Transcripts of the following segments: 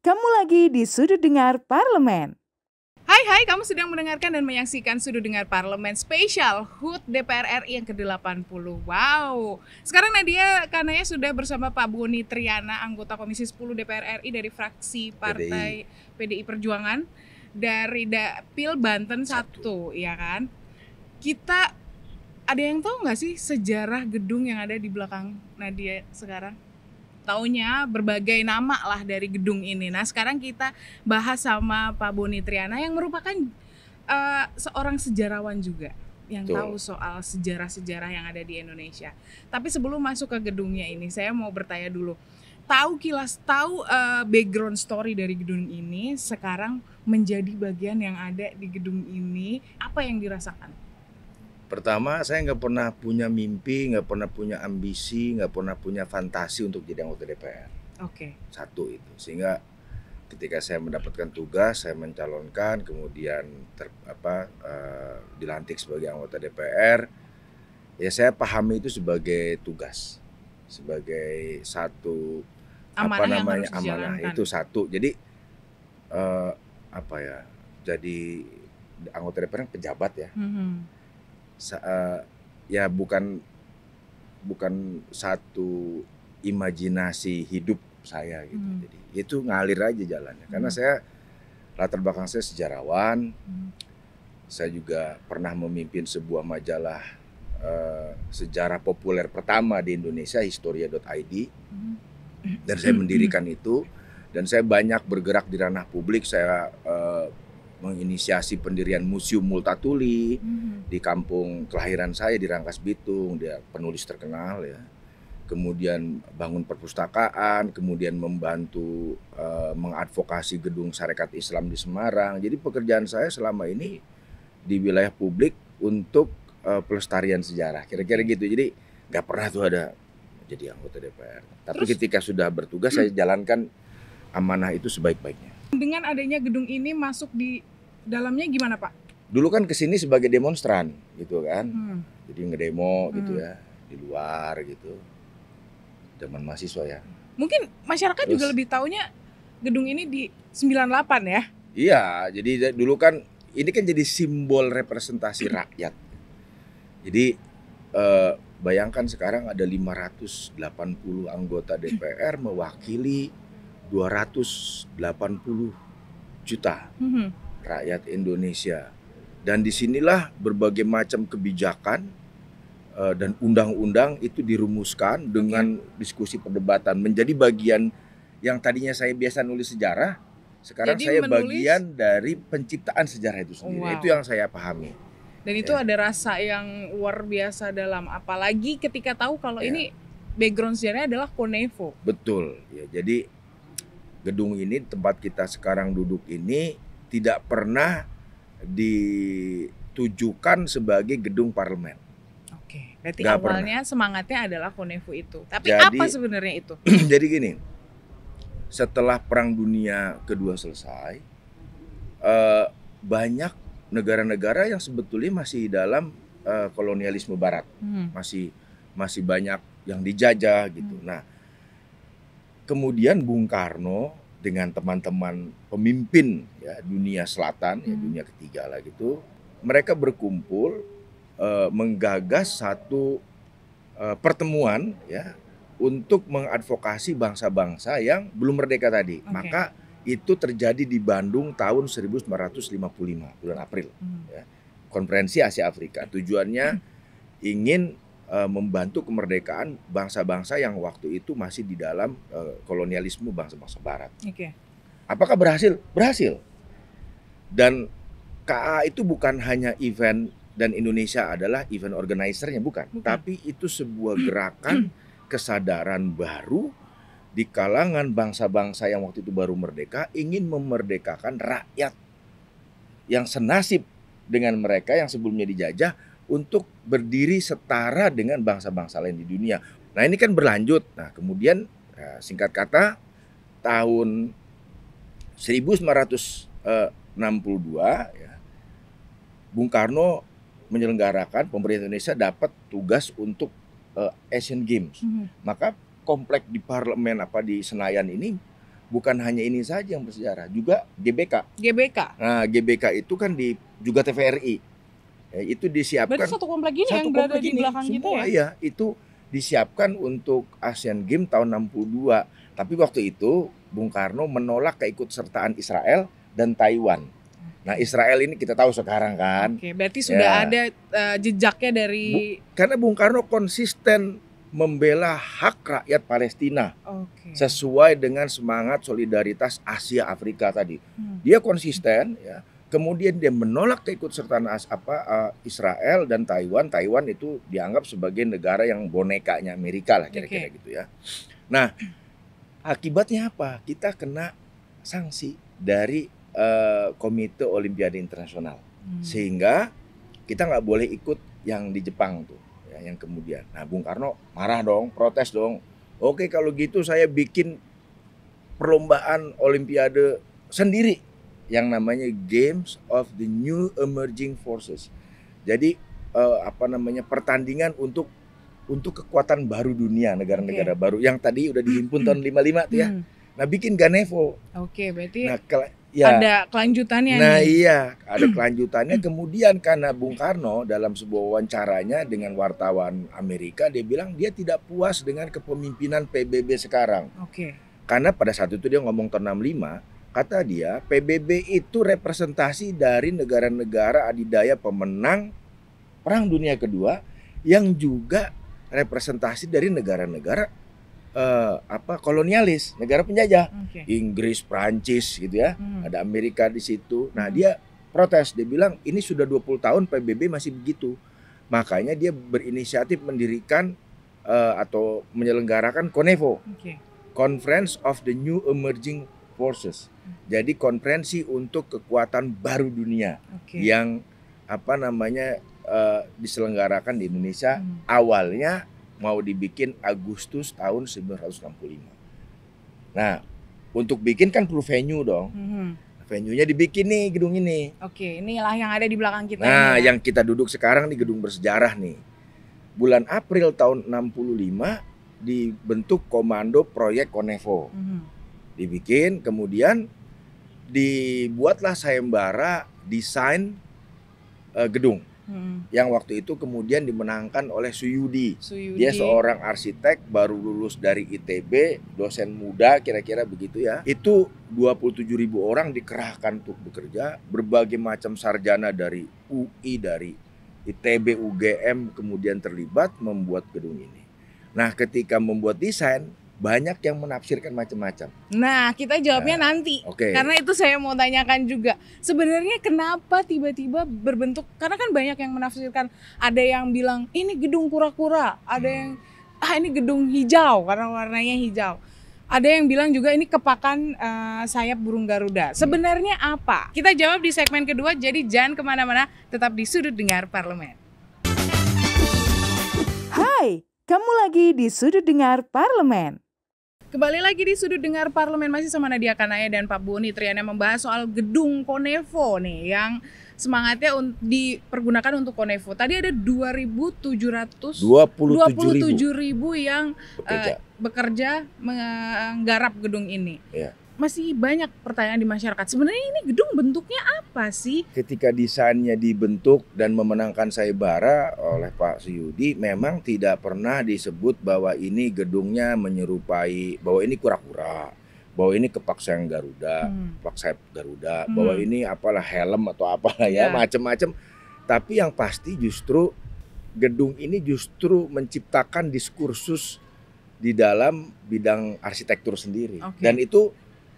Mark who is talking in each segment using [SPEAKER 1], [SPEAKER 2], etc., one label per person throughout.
[SPEAKER 1] Kamu lagi di Sudut Dengar Parlemen.
[SPEAKER 2] Hai, kamu sedang mendengarkan dan menyaksikan Sudut Dengar Parlemen Spesial HUT DPR RI yang ke-80. Wow, sekarang Nadia Kanaya sudah bersama Pak Boni Triana, anggota Komisi 10 DPR RI dari fraksi Partai PDI Perjuangan dari Dapil Banten 1, ya kan? Kita ada yang tahu nggak sih sejarah gedung yang ada di belakang Nadia sekarang? Taunya berbagai nama lah dari gedung ini. Nah, sekarang kita bahas sama Pak Boni Triana yang merupakan seorang sejarawan juga yang tahu soal sejarah-sejarah yang ada di Indonesia. Tapi sebelum masuk ke gedungnya ini, saya mau bertanya dulu. Tahu background story dari gedung ini, sekarang menjadi bagian yang ada di gedung ini, apa yang dirasakan?
[SPEAKER 3] Pertama, saya nggak pernah punya mimpi, nggak pernah punya ambisi, nggak pernah punya fantasi untuk jadi anggota DPR.
[SPEAKER 2] Oke.
[SPEAKER 3] Satu itu, sehingga ketika saya mendapatkan tugas, saya mencalonkan, kemudian dilantik sebagai anggota DPR, ya saya pahami itu sebagai tugas, sebagai satu amanah itu satu. Jadi jadi anggota DPR kan pejabat ya. Ya bukan satu imajinasi hidup saya gitu. Jadi itu ngalir aja jalannya. Karena saya latar belakang saya sejarawan. Saya juga pernah memimpin sebuah majalah sejarah populer pertama di Indonesia, Historia.id. Dan saya mendirikan itu, dan saya banyak bergerak di ranah publik. Saya menginisiasi pendirian Museum Multatuli di kampung kelahiran saya di Rangkas Bitung, dia penulis terkenal ya. Kemudian bangun perpustakaan, kemudian membantu mengadvokasi gedung Sarekat Islam di Semarang. Jadi pekerjaan saya selama ini di wilayah publik untuk pelestarian sejarah, kira-kira gitu. Jadi nggak pernah tuh ada jadi anggota DPR. Tapi ketika sudah bertugas, saya jalankan amanah itu sebaik-baiknya.
[SPEAKER 2] Dengan adanya gedung ini masuk di dalamnya gimana, Pak?
[SPEAKER 3] Dulu kan kesini sebagai demonstran gitu kan, jadi ngedemo gitu ya di luar gitu, zaman mahasiswa ya.
[SPEAKER 2] Mungkin masyarakat juga lebih taunya gedung ini di 98 ya?
[SPEAKER 3] Iya, jadi dulu kan ini kan jadi simbol representasi rakyat. Jadi bayangkan sekarang ada 580 anggota DPR mewakili 280 juta rakyat Indonesia, dan disinilah berbagai macam kebijakan dan undang-undang itu dirumuskan dengan diskusi perdebatan, menjadi bagian yang tadinya saya biasa nulis sejarah, sekarang jadi saya bagian dari penciptaan sejarah itu sendiri. Itu yang saya pahami.
[SPEAKER 2] Dan itu ada rasa yang luar biasa dalam, apalagi ketika tahu kalau ini background sejarahnya adalah Konevo.
[SPEAKER 3] Betul ya, jadi gedung ini, tempat kita sekarang duduk ini, tidak pernah ditujukan sebagai gedung parlemen.
[SPEAKER 2] Oke, berarti awalnya semangatnya adalah Konevo itu. Tapi
[SPEAKER 3] jadi,
[SPEAKER 2] apa sebenarnya itu?
[SPEAKER 3] Jadi gini, setelah Perang Dunia Kedua selesai, banyak negara-negara yang sebetulnya masih dalam kolonialisme Barat, masih banyak yang dijajah gitu. Nah, kemudian Bung Karno dengan teman-teman pemimpin ya dunia selatan, ya dunia ketiga lah gitu, mereka berkumpul menggagas satu pertemuan ya untuk mengadvokasi bangsa-bangsa yang belum merdeka tadi. Maka itu terjadi di Bandung tahun 1955 bulan April ya. Konferensi Asia Afrika, tujuannya ingin membantu kemerdekaan bangsa-bangsa yang waktu itu masih di dalam kolonialisme bangsa-bangsa Barat. Apakah berhasil? Berhasil. Dan KA itu bukan hanya event, dan Indonesia adalah event organizer-nya, bukan. Tapi itu sebuah gerakan kesadaran baru di kalangan bangsa-bangsa yang waktu itu baru merdeka, ingin memerdekakan rakyat yang senasib dengan mereka yang sebelumnya dijajah, untuk berdiri setara dengan bangsa-bangsa lain di dunia. Nah, ini kan berlanjut. Nah, kemudian singkat kata tahun 1962 ya, Bung Karno menyelenggarakan, pemerintah Indonesia dapat tugas untuk Asian Games. Maka komplek di parlemen di Senayan ini bukan hanya ini saja yang bersejarah, juga GBK.
[SPEAKER 2] GBK.
[SPEAKER 3] Nah, GBK itu kan juga TVRI. Itu disiapkan.
[SPEAKER 2] Berarti satu komplek ini yang berada di belakang kita ya?
[SPEAKER 3] Iya, itu disiapkan untuk Asian Games tahun 62. Tapi waktu itu Bung Karno menolak keikutsertaan Israel dan Taiwan. Nah, Israel ini kita tahu sekarang kan.
[SPEAKER 2] Oke, berarti sudah ada jejaknya dari...
[SPEAKER 3] Karena Bung Karno konsisten membela hak rakyat Palestina. Sesuai dengan semangat solidaritas Asia Afrika tadi. Dia konsisten ya. Kemudian dia menolak keikutsertaan Israel dan Taiwan. Taiwan itu dianggap sebagai negara yang bonekanya Amerika lah kira-kira gitu ya. Nah, akibatnya apa? Kita kena sanksi dari Komite Olimpiade Internasional. Sehingga kita nggak boleh ikut yang di Jepang tuh, ya, yang kemudian. Nah, Bung Karno marah dong, protes dong. Oke, kalau gitu saya bikin perlombaan Olimpiade sendiri yang namanya Games of the New Emerging Forces. Jadi pertandingan untuk kekuatan baru dunia, negara-negara baru yang tadi udah dihimpun tahun 55 tuh ya. Nah, bikin Ganevo.
[SPEAKER 2] Berarti
[SPEAKER 3] ya,
[SPEAKER 2] ada kelanjutannya.
[SPEAKER 3] Nah nih. Iya, ada kelanjutannya. Kemudian karena Bung Karno dalam sebuah wawancaranya dengan wartawan Amerika, dia bilang dia tidak puas dengan kepemimpinan PBB sekarang. Karena pada saat itu dia ngomong tahun 65, kata dia, PBB itu representasi dari negara-negara adidaya pemenang Perang Dunia Kedua yang juga representasi dari negara-negara kolonialis, negara penjajah. Inggris, Prancis gitu ya. Ada Amerika di situ. Nah, dia protes, dia bilang ini sudah 20 tahun PBB masih begitu. Makanya dia berinisiatif mendirikan atau menyelenggarakan CONEVO. Conference of the New Emerging Forces. Jadi konferensi untuk kekuatan baru dunia yang diselenggarakan di Indonesia. Awalnya mau dibikin Agustus tahun 1965. Nah, untuk bikin kan perlu venue dong. Venue-nya dibikin nih, gedung ini.
[SPEAKER 2] Inilah yang ada di belakang kita.
[SPEAKER 3] Nah, yang kita duduk sekarang di gedung bersejarah nih. Bulan April tahun 65 dibentuk Komando Proyek CONEVO. Dibikin, kemudian dibuatlah sayembara desain gedung. Yang waktu itu kemudian dimenangkan oleh Suyudi. Dia seorang arsitek baru lulus dari ITB, dosen muda kira-kira begitu ya. Itu 27.000 orang dikerahkan untuk bekerja, berbagai macam sarjana dari UI, dari ITB, UGM kemudian terlibat membuat gedung ini. Nah, ketika membuat desain banyak yang menafsirkan macam-macam.
[SPEAKER 2] Nah, kita jawabnya nanti. Karena itu saya mau tanyakan juga. Sebenarnya kenapa tiba-tiba berbentuk, karena kan banyak yang menafsirkan. Ada yang bilang ini gedung kura-kura, ada yang ini gedung hijau karena warnanya hijau. Ada yang bilang juga ini kepakan sayap burung Garuda. Sebenarnya apa? Kita jawab di segmen kedua, jadi jangan kemana-mana, tetap di Sudut Dengar Parlemen.
[SPEAKER 1] Hai, kamu lagi di Sudut Dengar Parlemen.
[SPEAKER 2] Kembali lagi di Sudut Dengar Parlemen, masih sama Nadia Kanaya dan Pak Boni Triana membahas soal gedung CONEVO nih yang semangatnya dipergunakan untuk CONEVO. Tadi ada 27.000 yang bekerja menggarap gedung ini. Masih banyak pertanyaan di masyarakat. Sebenarnya ini gedung bentuknya apa sih?
[SPEAKER 3] Ketika desainnya dibentuk dan memenangkan sayembara oleh Pak Suyudi, memang tidak pernah disebut bahwa ini gedungnya menyerupai, bahwa ini kura-kura, bahwa ini kepak sayap Garuda, kepak sayap Garuda, bahwa ini apalah helm atau apalah ya, macam-macam. Tapi yang pasti justru gedung ini justru menciptakan diskursus di dalam bidang arsitektur sendiri. Dan itu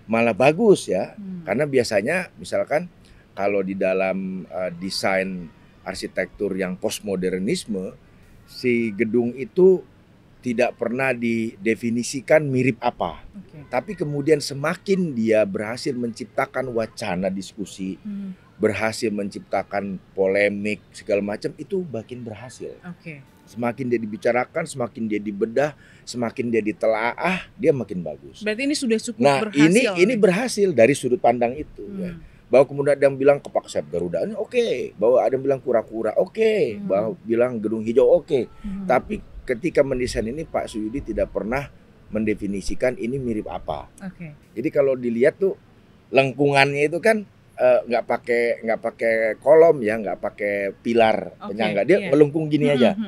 [SPEAKER 3] malah bagus ya, karena biasanya misalkan kalau di dalam desain arsitektur yang postmodernisme, si gedung itu tidak pernah didefinisikan mirip apa, tapi kemudian semakin dia berhasil menciptakan wacana diskusi, berhasil menciptakan polemik segala macam, itu makin berhasil. Semakin dia dibicarakan, semakin dia dibedah, semakin dia ditelaah, dia makin bagus.
[SPEAKER 2] Berarti ini sudah cukup
[SPEAKER 3] berhasil.
[SPEAKER 2] Nah,
[SPEAKER 3] ini berhasil dari sudut pandang itu. Ya. Bahwa kemudian ada yang bilang kepak sayap Garuda, oke. Bahwa ada yang bilang kura-kura, oke. Bahwa bilang gedung hijau, oke. Tapi ketika mendesain ini Pak Suyudi tidak pernah mendefinisikan ini mirip apa.
[SPEAKER 2] Oke.
[SPEAKER 3] Jadi kalau dilihat tuh lengkungannya itu kan nggak pakai kolom ya, nggak pakai pilar penyangga, dia melengkung gini aja.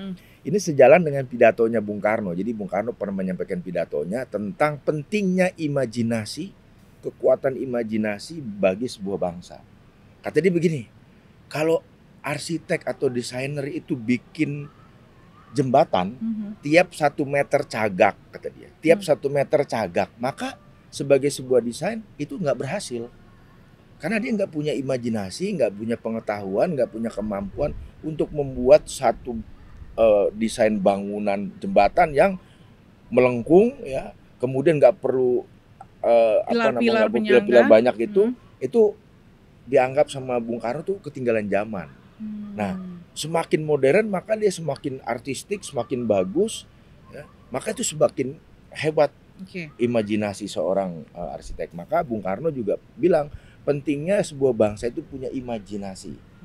[SPEAKER 3] Ini sejalan dengan pidatonya Bung Karno. Jadi Bung Karno pernah menyampaikan pidatonya tentang pentingnya imajinasi, kekuatan imajinasi bagi sebuah bangsa. Kata dia begini, kalau arsitek atau desainer itu bikin jembatan, tiap 1 meter cagak, kata dia, tiap 1 meter cagak, maka sebagai sebuah desain itu nggak berhasil. Karena dia nggak punya imajinasi, nggak punya pengetahuan, nggak punya kemampuan untuk membuat satu desain bangunan jembatan yang melengkung, ya, kemudian nggak perlu pilar-pilar banyak itu dianggap sama Bung Karno tuh ketinggalan zaman. Nah, semakin modern maka dia semakin artistik, semakin bagus, ya, maka itu semakin hebat imajinasi seorang arsitek. Maka Bung Karno juga bilang pentingnya sebuah bangsa itu punya imajinasi.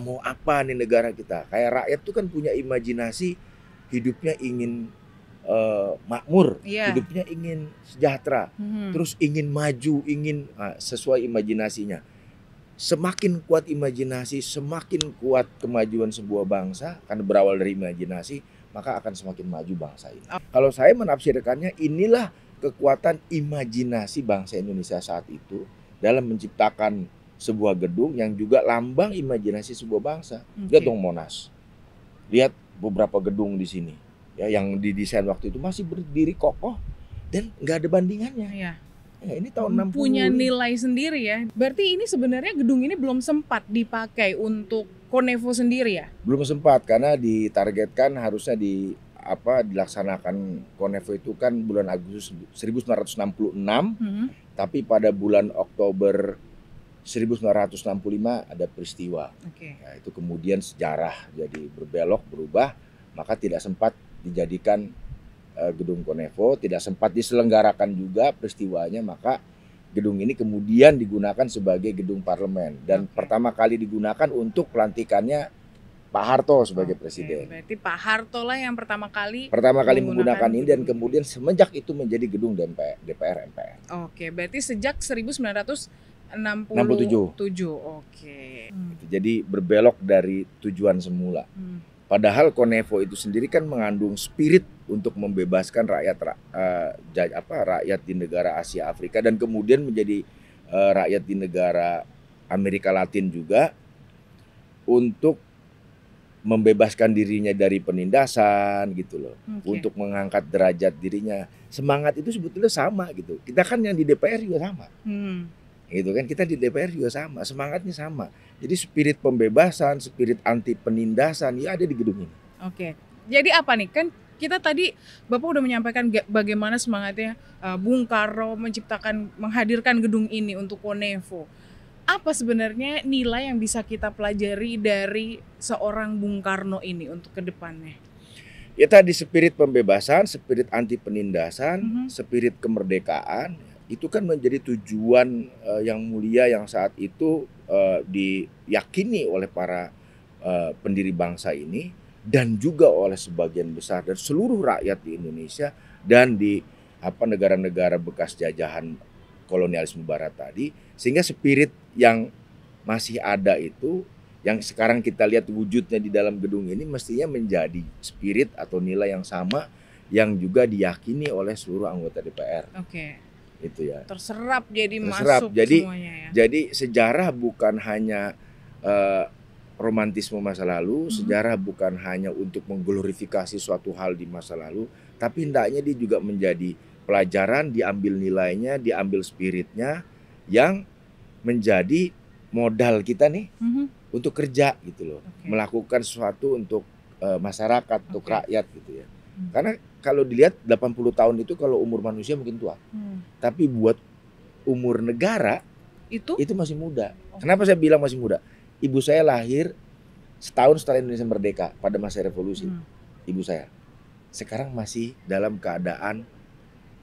[SPEAKER 3] Mau apa nih negara kita? Kayak rakyat tuh kan punya imajinasi, hidupnya ingin makmur, hidupnya ingin sejahtera, terus ingin maju, ingin sesuai imajinasinya. Semakin kuat imajinasi, semakin kuat kemajuan sebuah bangsa, karena berawal dari imajinasi, maka akan semakin maju bangsa ini. Kalau saya menafsirkannya, inilah kekuatan imajinasi bangsa Indonesia saat itu dalam menciptakan sebuah gedung yang juga lambang imajinasi sebuah bangsa. Lihat dong Monas, lihat beberapa gedung di sini, ya, yang didesain waktu itu masih berdiri kokoh dan nggak ada bandingannya. Ya, ini tahun 60.
[SPEAKER 2] Punya nilai sendiri ya. Berarti ini sebenarnya gedung ini belum sempat dipakai untuk Konevo sendiri ya?
[SPEAKER 3] Belum sempat, karena ditargetkan harusnya dilaksanakan Konevo itu kan bulan Agustus 1966, tapi pada bulan Oktober 1965 ada peristiwa. Ya, itu kemudian sejarah jadi berbelok, berubah, maka tidak sempat dijadikan gedung Konevo, tidak sempat diselenggarakan juga peristiwanya, maka gedung ini kemudian digunakan sebagai gedung parlemen dan pertama kali digunakan untuk pelantikannya Pak Harto sebagai presiden.
[SPEAKER 2] Berarti Pak Harto lah yang pertama kali
[SPEAKER 3] menggunakan ini dan kemudian semenjak itu menjadi gedung DPR MPR.
[SPEAKER 2] Berarti sejak 1967.
[SPEAKER 3] Jadi berbelok dari tujuan semula. Padahal Konevo itu sendiri kan mengandung spirit untuk membebaskan rakyat di negara Asia Afrika dan kemudian menjadi rakyat di negara Amerika Latin juga untuk membebaskan dirinya dari penindasan gitu loh, untuk mengangkat derajat dirinya. Semangat itu sebetulnya sama gitu. Kita kan yang di DPR juga sama. Gitu kan, kita di DPR juga sama, semangatnya sama. Jadi spirit pembebasan, spirit anti penindasan ya ada di gedung ini.
[SPEAKER 2] Jadi apa nih, kan kita tadi Bapak udah menyampaikan bagaimana semangatnya Bung Karno menghadirkan gedung ini untuk Konevo. Apa sebenarnya nilai yang bisa kita pelajari dari seorang Bung Karno ini untuk kedepannya?
[SPEAKER 3] Ya tadi spirit pembebasan, spirit anti penindasan, spirit kemerdekaan. Itu kan menjadi tujuan yang mulia yang saat itu diyakini oleh para pendiri bangsa ini dan juga oleh sebagian besar dan seluruh rakyat di Indonesia dan di negara-negara bekas jajahan kolonialisme barat tadi, sehingga spirit yang masih ada itu yang sekarang kita lihat wujudnya di dalam gedung ini mestinya menjadi spirit atau nilai yang sama yang juga diyakini oleh seluruh anggota DPR. Itu ya.
[SPEAKER 2] Terserap masuk semuanya ya.
[SPEAKER 3] Jadi sejarah bukan hanya romantisme masa lalu, sejarah bukan hanya untuk mengglorifikasi suatu hal di masa lalu, tapi hendaknya dia juga menjadi pelajaran, diambil nilainya, diambil spiritnya yang menjadi modal kita nih untuk kerja gitu loh, melakukan sesuatu untuk masyarakat, untuk rakyat gitu ya. Karena kalau dilihat 80 tahun itu kalau umur manusia mungkin tua. Tapi buat umur negara itu masih muda. Kenapa saya bilang masih muda? Ibu saya lahir setahun setelah Indonesia merdeka pada masa revolusi. Ibu saya sekarang masih dalam keadaan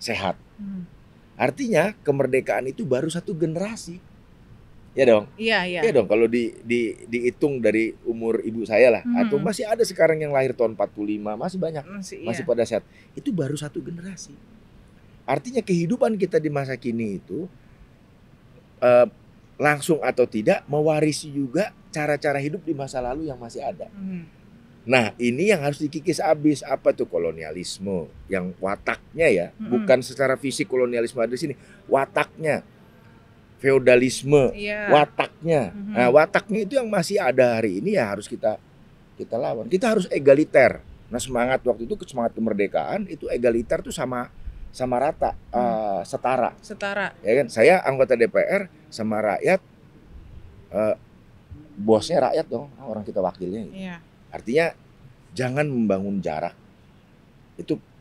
[SPEAKER 3] sehat. Artinya kemerdekaan itu baru satu generasi. Ya dong.
[SPEAKER 2] Iya
[SPEAKER 3] dong kalau dihitung dari umur ibu saya lah, atau masih ada sekarang yang lahir tahun 45, masih banyak, masih pada sehat. Itu baru satu generasi. Artinya kehidupan kita di masa kini itu eh, langsung atau tidak mewarisi juga cara-cara hidup di masa lalu yang masih ada. Nah, ini yang harus dikikis habis. Apa tuh kolonialisme? Yang wataknya ya, bukan secara fisik kolonialisme ada di sini, wataknya. Feodalisme, wataknya. Nah, wataknya itu yang masih ada hari ini ya harus kita lawan. Kita harus egaliter. Nah, semangat waktu itu, semangat kemerdekaan itu egaliter tuh sama rata, setara. Ya kan? Saya anggota DPR sama rakyat, bosnya rakyat dong, orang kita wakilnya. Gitu. Artinya jangan membangun jarak.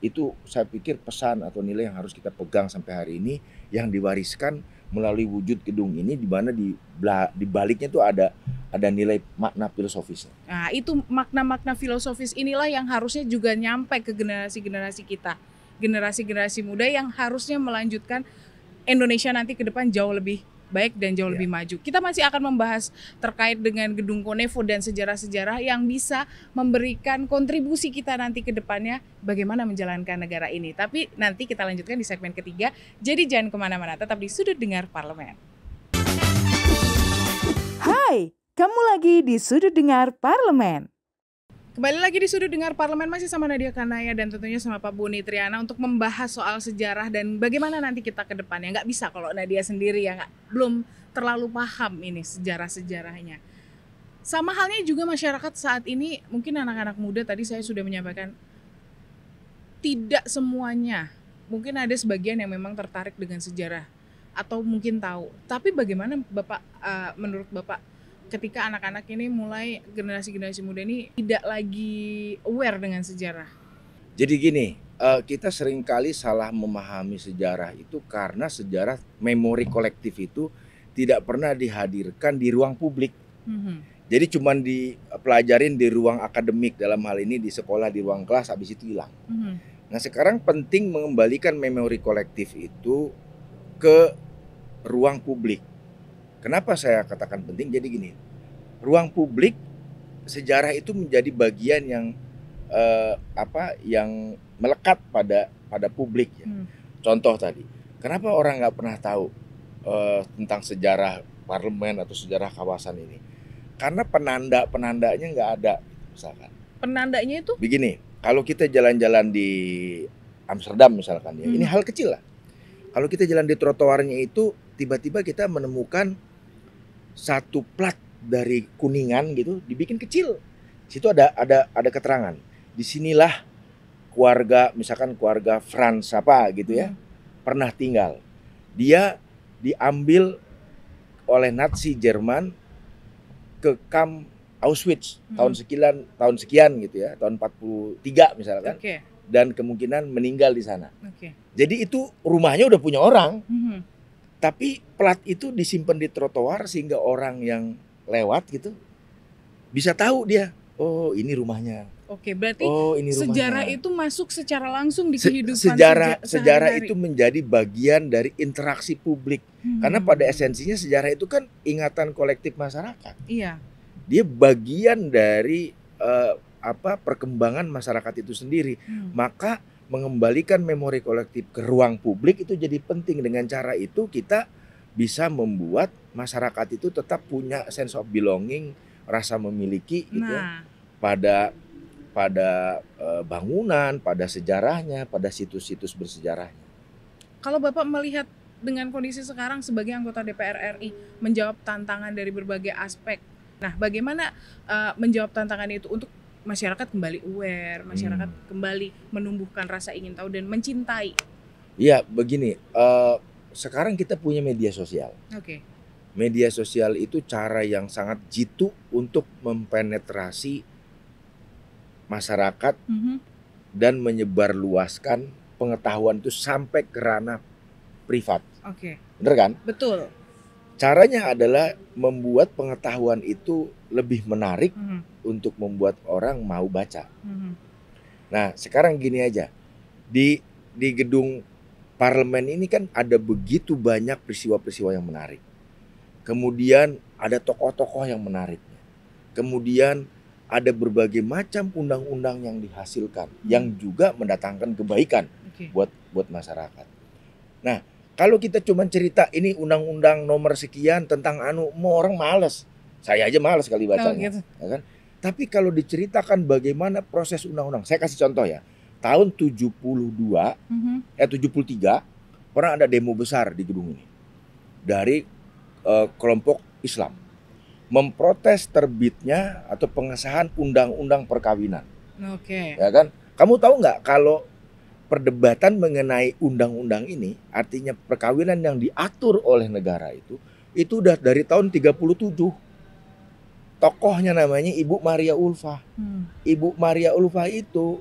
[SPEAKER 3] Itu saya pikir pesan atau nilai yang harus kita pegang sampai hari ini, yang diwariskan melalui wujud gedung ini, di mana di baliknya tuh ada nilai makna filosofisnya.
[SPEAKER 2] Nah, itu makna-makna filosofis inilah yang harusnya juga nyampe ke generasi-generasi kita. Generasi-generasi muda yang harusnya melanjutkan Indonesia nanti ke depan jauh lebih baik dan jauh lebih maju. Kita masih akan membahas terkait dengan Gedung Konevo dan sejarah-sejarah yang bisa memberikan kontribusi kita nanti ke depannya bagaimana menjalankan negara ini. Tapi nanti kita lanjutkan di segmen ketiga. Jadi jangan kemana-mana, tetap di Sudut Dengar Parlemen.
[SPEAKER 1] Hai, kamu lagi di Sudut Dengar Parlemen.
[SPEAKER 2] Kembali lagi di Sudut Dengar Parlemen, masih sama Nadia Kanaya dan tentunya sama Pak Boni Triana untuk membahas soal sejarah dan bagaimana nanti kita ke depannya. Nggak bisa kalau Nadia sendiri ya belum terlalu paham ini sejarah-sejarahnya. Sama halnya juga masyarakat saat ini, mungkin anak-anak muda tadi saya sudah menyampaikan, tidak semuanya. Mungkin ada sebagian yang memang tertarik dengan sejarah atau mungkin tahu. Tapi bagaimana Bapak, menurut Bapak, ketika anak-anak ini mulai generasi-generasi muda ini tidak lagi aware dengan sejarah?
[SPEAKER 3] Jadi gini, kita seringkali salah memahami sejarah itu karena sejarah memori kolektif itu tidak pernah dihadirkan di ruang publik. Jadi cuma dipelajarin di ruang akademik, dalam hal ini di sekolah, di ruang kelas, habis itu hilang. Nah, sekarang penting mengembalikan memori kolektif itu ke ruang publik. Kenapa saya katakan penting? Jadi gini, ruang publik, sejarah itu menjadi bagian yang yang melekat pada publik ya. Contoh tadi, kenapa orang nggak pernah tahu tentang sejarah parlemen atau sejarah kawasan ini? Karena penandanya nggak ada, misalkan.
[SPEAKER 2] Penandanya itu?
[SPEAKER 3] Begini, kalau kita jalan-jalan di Amsterdam misalkan ya, ini hal kecil lah. Kalau kita jalan di trotoarnya itu, tiba-tiba kita menemukan satu plat dari Kuningan gitu dibikin kecil. Situ ada keterangan. Disinilah keluarga, misalkan keluarga Franz apa gitu ya, pernah tinggal. Dia diambil oleh Nazi Jerman ke kamp Auschwitz tahun sekian gitu ya, tahun 43 misalkan. Dan kemungkinan meninggal di sana. Jadi itu rumahnya udah punya orang. Tapi plat itu disimpan di trotoar sehingga orang yang lewat gitu bisa tahu dia, oh ini rumahnya.
[SPEAKER 2] Berarti
[SPEAKER 3] ini
[SPEAKER 2] sejarah itu masuk secara langsung di kehidupan
[SPEAKER 3] sejarah itu menjadi bagian dari interaksi publik. Karena pada esensinya sejarah itu kan ingatan kolektif masyarakat.
[SPEAKER 2] Iya.
[SPEAKER 3] Dia bagian dari perkembangan masyarakat itu sendiri. Maka mengembalikan memori kolektif ke ruang publik itu jadi penting. Dengan cara itu kita bisa membuat masyarakat itu tetap punya sense of belonging, rasa memiliki gitu ya, pada bangunan, pada sejarahnya, pada situs-situs bersejarahnya.
[SPEAKER 2] Kalau Bapak melihat dengan kondisi sekarang sebagai anggota DPR RI menjawab tantangan dari berbagai aspek. Nah, bagaimana menjawab tantangan itu untuk masyarakat kembali aware, masyarakat kembali menumbuhkan rasa ingin tahu dan mencintai?
[SPEAKER 3] Iya, begini, sekarang kita punya media sosial. Media sosial itu cara yang sangat jitu untuk mempenetrasi masyarakat dan menyebarluaskan pengetahuan itu sampai ke ranah privat. Bener kan?
[SPEAKER 2] Betul.
[SPEAKER 3] Caranya adalah membuat pengetahuan itu lebih menarik untuk membuat orang mau baca. Nah, sekarang gini aja. Di gedung parlemen ini kan ada begitu banyak peristiwa-peristiwa yang menarik. Kemudian ada tokoh-tokoh yang menarik. Kemudian ada berbagai macam undang-undang yang dihasilkan yang juga mendatangkan kebaikan buat masyarakat. Nah, kalau kita cuma cerita ini undang-undang nomor sekian tentang mau orang males. Saya aja males kali bacanya,
[SPEAKER 2] gitu.
[SPEAKER 3] ya kan? Tapi kalau diceritakan bagaimana proses undang-undang, saya kasih contoh ya. Tahun 73 pernah ada demo besar di gedung ini dari kelompok Islam memprotes terbitnya atau pengesahan undang-undang perkawinan.
[SPEAKER 2] Oke.
[SPEAKER 3] Ya kan? Kamu tahu nggak kalau perdebatan mengenai undang-undang ini, artinya perkawinan yang diatur oleh negara itu udah dari tahun 37. Tokohnya namanya Ibu Maria Ulfah. Ibu Maria Ulfah itu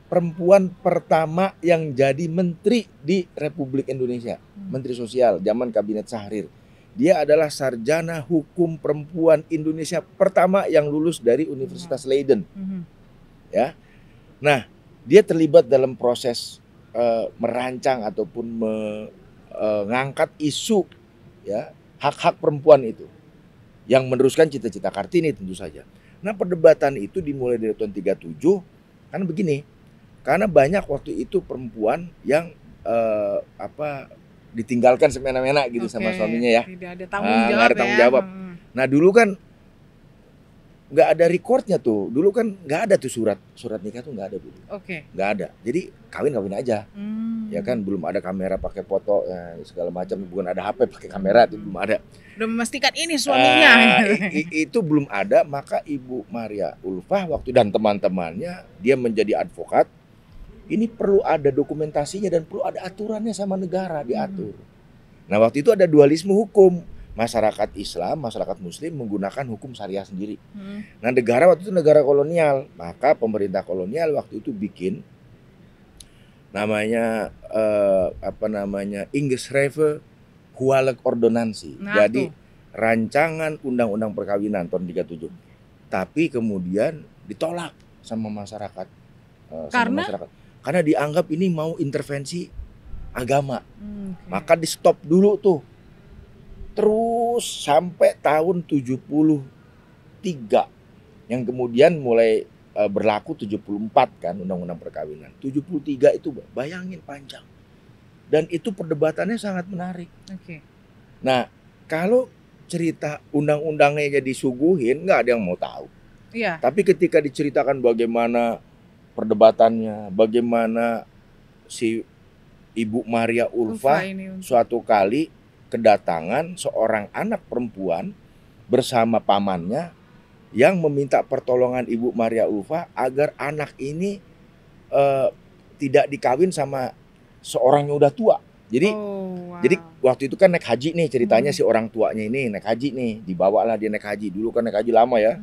[SPEAKER 3] perempuan pertama yang jadi menteri di Republik Indonesia, Menteri Sosial zaman Kabinet Syahrir. Dia adalah sarjana hukum perempuan Indonesia pertama yang lulus dari Universitas Leiden. Ya. Nah, dia terlibat dalam proses merancang ataupun mengangkat isu ya hak-hak perempuan itu yang meneruskan cita-cita Kartini tentu saja. Nah, perdebatan itu dimulai dari tahun 37 kan begini. Karena banyak waktu itu perempuan yang ditinggalkan semena-mena gitu sama suaminya ya.
[SPEAKER 2] Tidak ada tanggung jawab.
[SPEAKER 3] Nggak ada tanggung jawab. Nah, dulu kan nggak ada recordnya tuh. Dulu kan nggak ada tuh surat nikah tuh nggak ada dulu. Nggak ada. Jadi kawin aja. Ya kan belum ada kamera pakai foto segala macam, bukan ada HP pakai kamera itu belum ada.
[SPEAKER 2] Udah memastikan ini suaminya.
[SPEAKER 3] Itu belum ada, maka Ibu Maria Ulfah waktu dan teman-temannya dia menjadi advokat. Ini perlu ada dokumentasinya dan perlu ada aturannya sama negara diatur. Nah, waktu itu ada dualisme hukum. Masyarakat Islam, masyarakat Muslim menggunakan hukum syariah sendiri. Nah, negara waktu itu negara kolonial, maka pemerintah kolonial waktu itu bikin namanya Ingeschreven Huwelijk Ordonnansie. Jadi rancangan undang-undang perkawinan tahun 37. Tapi kemudian ditolak sama masyarakat. Karena dianggap ini mau intervensi agama. Maka di stop dulu tuh. Terus sampai tahun 73 yang kemudian mulai berlaku 74 kan undang-undang perkawinan. 73 itu bayangin panjang. Dan itu perdebatannya sangat menarik. Nah, kalau cerita undang-undangnya disuguhin nggak ada yang mau tahu. Tapi ketika diceritakan bagaimana perdebatannya, bagaimana si Ibu Maria Ulfah suatu kali kedatangan seorang anak perempuan bersama pamannya yang meminta pertolongan Ibu Maria Ulfah agar anak ini tidak dikawin sama seorang yang udah tua. Jadi waktu itu kan naik haji nih ceritanya, si orang tuanya ini naik haji nih, dibawalah dia naik haji. Dulu kan naik haji lama ya.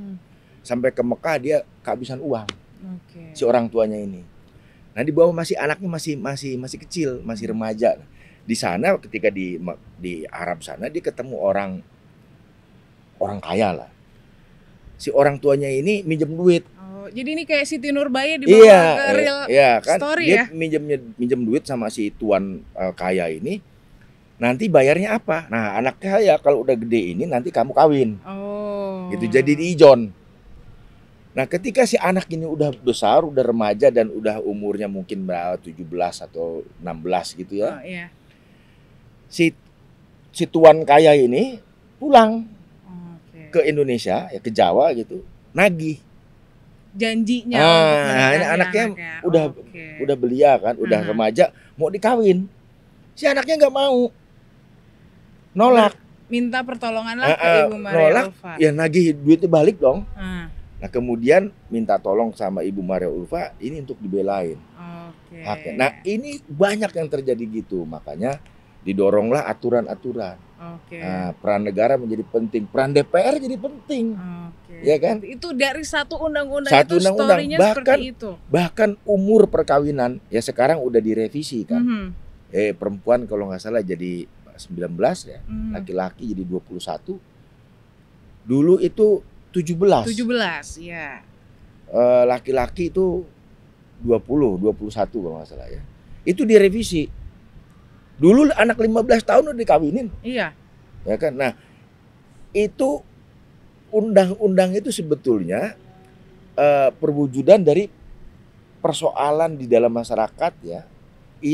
[SPEAKER 3] Sampai ke Mekah dia kehabisan uang. Si orang tuanya ini. Nah, dibawa anaknya masih kecil, masih remaja. Di sana ketika di Arab sana dia ketemu orang kaya lah. Si orang tuanya ini minjem duit.
[SPEAKER 2] Jadi ini kayak Siti Nurbaya dibawa ke real
[SPEAKER 3] kan?
[SPEAKER 2] Story
[SPEAKER 3] dia
[SPEAKER 2] ya.
[SPEAKER 3] minjem duit sama si tuan kaya ini. Nanti bayarnya apa? Nah, anak kaya kalau udah gede ini nanti kamu kawin. Gitu, jadi diijon. Nah, ketika si anak ini udah besar, udah remaja dan udah umurnya mungkin 17 atau 16 gitu ya. Si tuan kaya ini pulang ke Indonesia, ya ke Jawa gitu, nagih.
[SPEAKER 2] Janjinya.
[SPEAKER 3] Ini anaknya udah belia kan, udah remaja, mau dikawin. Si anaknya nggak mau, nolak.
[SPEAKER 2] Minta pertolongan lah ke Ibu Maria Ulfah.
[SPEAKER 3] Ya nagih duitnya balik dong. Nah, kemudian minta tolong sama Ibu Maria Ulfah ini untuk dibelain. Haknya. Nah, ini banyak yang terjadi gitu, makanya didoronglah aturan-aturan. Nah, peran negara menjadi penting, peran DPR jadi penting. Ya kan?
[SPEAKER 2] Itu dari satu undang-undang
[SPEAKER 3] itu
[SPEAKER 2] story-nya seperti itu.
[SPEAKER 3] Bahkan umur perkawinan ya sekarang udah direvisi kan. Perempuan kalau nggak salah jadi 19 ya, laki-laki jadi 21. Dulu itu 17
[SPEAKER 2] ya.
[SPEAKER 3] Laki-laki itu 21 kalau nggak salah ya. Itu direvisi. Dulu anak 15 tahun udah dikawinin.
[SPEAKER 2] Iya.
[SPEAKER 3] Ya kan? Nah, itu undang-undang itu sebetulnya perwujudan dari persoalan di dalam masyarakat ya.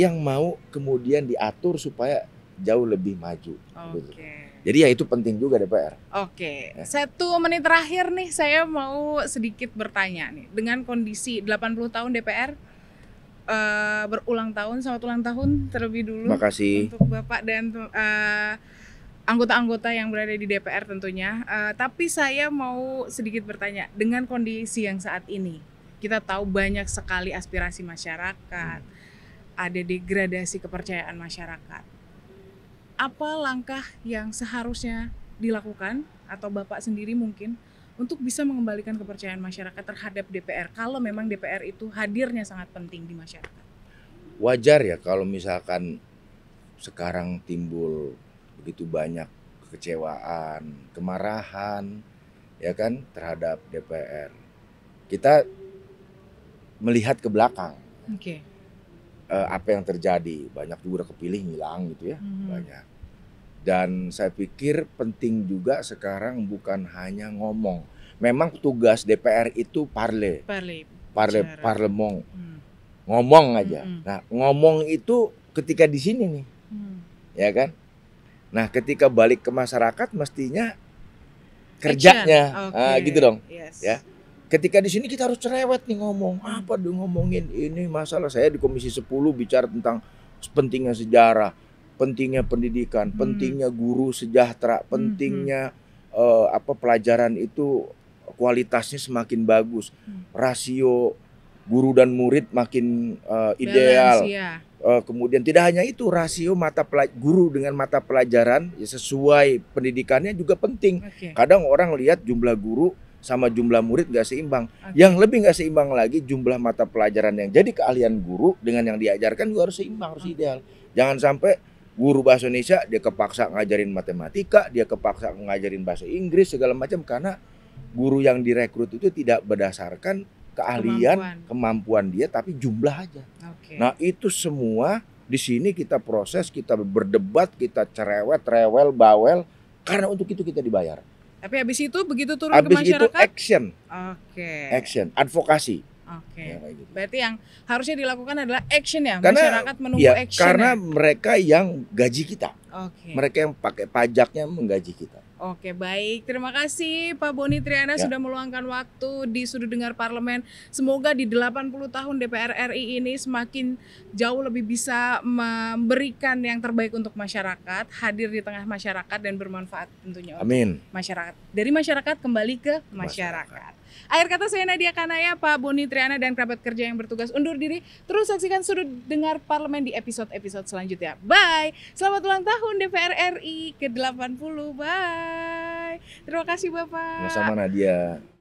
[SPEAKER 3] yang mau kemudian diatur supaya jauh lebih maju. Gitu.
[SPEAKER 2] Oke.
[SPEAKER 3] Jadi ya itu penting juga DPR.
[SPEAKER 2] Oke, 1 menit terakhir nih saya mau sedikit bertanya nih. Dengan kondisi 80 tahun DPR berulang tahun, selamat ulang tahun terlebih dulu.
[SPEAKER 3] Makasih.
[SPEAKER 2] Untuk Bapak dan anggota-anggota yang berada di DPR tentunya. Tapi saya mau sedikit bertanya, dengan kondisi yang saat ini, kita tahu banyak sekali aspirasi masyarakat, ada degradasi kepercayaan masyarakat. Apa langkah yang seharusnya dilakukan atau Bapak sendiri mungkin untuk bisa mengembalikan kepercayaan masyarakat terhadap DPR kalau memang DPR itu hadirnya sangat penting di masyarakat?
[SPEAKER 3] Wajar ya kalau misalkan sekarang timbul begitu banyak kekecewaan, kemarahan, ya kan, terhadap DPR. Kita melihat ke belakang.
[SPEAKER 2] Oke.
[SPEAKER 3] Apa yang terjadi, banyak juga kepilih ngilang gitu ya, banyak. Dan saya pikir penting juga sekarang bukan hanya ngomong. Memang tugas DPR itu parlemong, ngomong aja. Nah, ngomong itu ketika di sini nih, ya kan. Nah, ketika balik ke masyarakat mestinya kerjanya, gitu dong, ya. Ketika di sini kita harus cerewet nih ngomong, apa dong ngomongin ini masalah. Saya di Komisi 10 bicara tentang pentingnya sejarah, pentingnya pendidikan, pentingnya guru sejahtera, pentingnya pelajaran itu kualitasnya semakin bagus, rasio guru dan murid makin ideal.
[SPEAKER 2] Balance, ya.
[SPEAKER 3] Kemudian tidak hanya itu, rasio guru dengan mata pelajaran ya sesuai pendidikannya juga penting. Kadang orang lihat jumlah guru sama jumlah murid nggak seimbang. Yang lebih nggak seimbang lagi jumlah mata pelajaran yang jadi keahlian guru dengan yang diajarkan juga harus seimbang, harus ideal. Jangan sampai guru bahasa Indonesia dia kepaksa ngajarin matematika, dia kepaksa ngajarin bahasa Inggris segala macam karena guru yang direkrut itu tidak berdasarkan keahlian, kemampuan dia, tapi jumlah aja. Nah itu semua di sini kita proses, kita berdebat, kita cerewet, rewel, bawel, karena untuk itu kita dibayar.
[SPEAKER 2] Tapi habis itu begitu turun
[SPEAKER 3] habis
[SPEAKER 2] ke masyarakat?
[SPEAKER 3] Habis itu action, action, advokasi.
[SPEAKER 2] Ya, gitu. Berarti yang harusnya dilakukan adalah action ya,
[SPEAKER 3] karena,
[SPEAKER 2] masyarakat menunggu action.
[SPEAKER 3] Karena mereka yang gaji kita, mereka yang pakai pajaknya menggaji kita.
[SPEAKER 2] Oke, baik. Terima kasih Pak Boni Triana sudah meluangkan waktu di Sudut Dengar Parlemen. Semoga di 80 tahun DPR RI ini semakin jauh lebih bisa memberikan yang terbaik untuk masyarakat, hadir di tengah masyarakat dan bermanfaat tentunya untuk masyarakat. Dari masyarakat kembali ke masyarakat. Akhir kata saya Nadia Kanaya, Pak Boni Triana dan kerabat kerja yang bertugas undur diri. Terus saksikan Sudut Dengar Parlemen di episode-episode selanjutnya. Bye. Selamat ulang tahun DPR RI ke-80. Bye. Terima kasih Bapak.
[SPEAKER 3] Sama-sama Nadia.